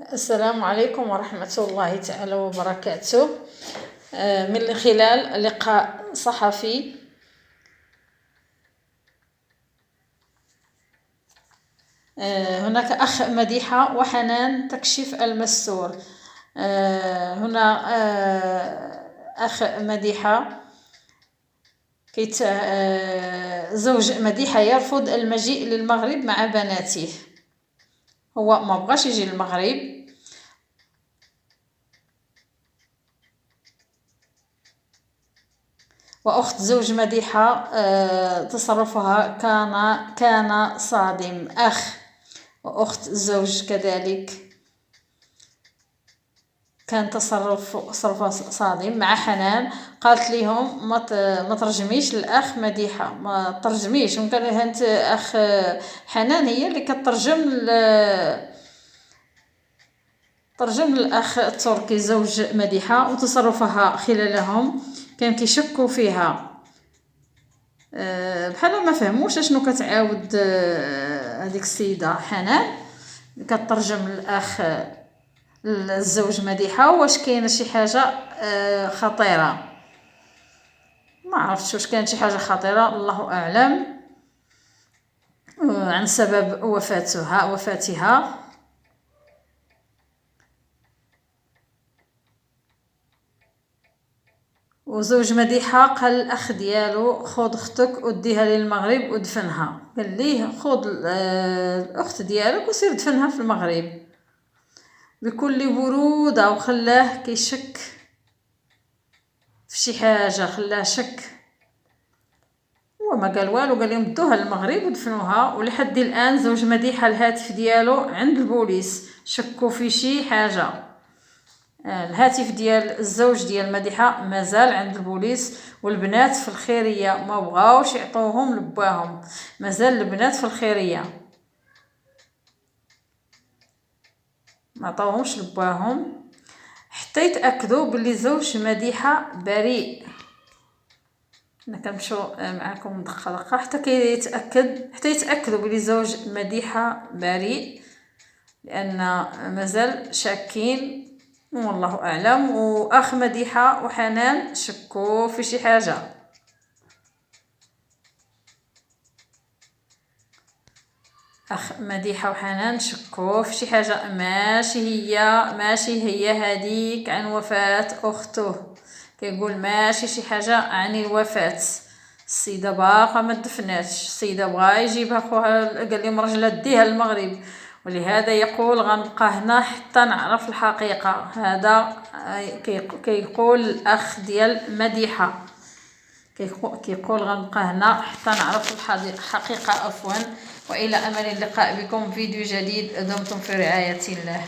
السلام عليكم ورحمة الله تعالى وبركاته. من خلال لقاء صحفي هناك أخ مديحة وحنان تكشف المستور. هنا أخ مديحة زوج مديحة يرفض المجيء للمغرب مع بناته. هو ما بغاش يجي للمغرب، وأخت زوج مديحة تصرفها كان صادم. أخ وأخت الزوج كذلك كان تصرف صادم مع حنان. قالت لهم ما ترجميش للأخ مديحة، ما ترجميش. وكان هانت أخ حنان هي اللي ترجم للأخ التركي زوج مديحة، وتصرفها خلالهم كان كيشكوا فيها، بحال ما فهموش اشنو كتعاود هذيك السيده حنان كترجم للاخ الزوج مديحه. واش كاينه شي حاجه خطيره؟ ما عرفتش واش كانت شي حاجه خطيره، الله اعلم، عن سبب وفاتها. وزوج مديحة قال الأخ ديالو خذ أختك وديها للمغرب ودفنها. قال ليه خذ الأخت ديالك وسير دفنها في المغرب بكل برودة، وخلاه كيشك في شي حاجة، خلاه شك. هو ما قال والو، قال لهم دوها للمغرب ودفنوها. ولحد الآن زوج مديحة الهاتف ديالو عند البوليس، شكوا في شي حاجة. الهاتف ديال الزوج ديال مديحة مازال عند البوليس، والبنات في الخيرية ما بغاوش يعطوهم لباهم، مازال البنات في الخيرية ما عطاوهمش لباهم حتى يتاكدوا باللي زوج مديحة بريء. انا كنمشيو معكم دقه حتى يتاكدوا باللي زوج مديحة بريء، لان مازال شاكين والله اعلم. واخ مديحة وحنان شكوا في شي حاجه. اخ مديحة وحنان شكوا في شي حاجه، ماشي هي هذيك عن وفاة اخته. كيقول ماشي شي حاجه عن الوفاة، السيده باقا ما دفناتش، السيده بغا يجيبها خوها، قال لهم رجله ديها للمغرب، ولهذا يقول غنبقى هنا حتى نعرف الحقيقه. هذا كيقول الاخ ديال مديحه، كيقول غنبقى هنا حتى نعرف الحقيقه. عفوا، والى امل اللقاء بكم فيديو جديد. دمتم في رعايه الله.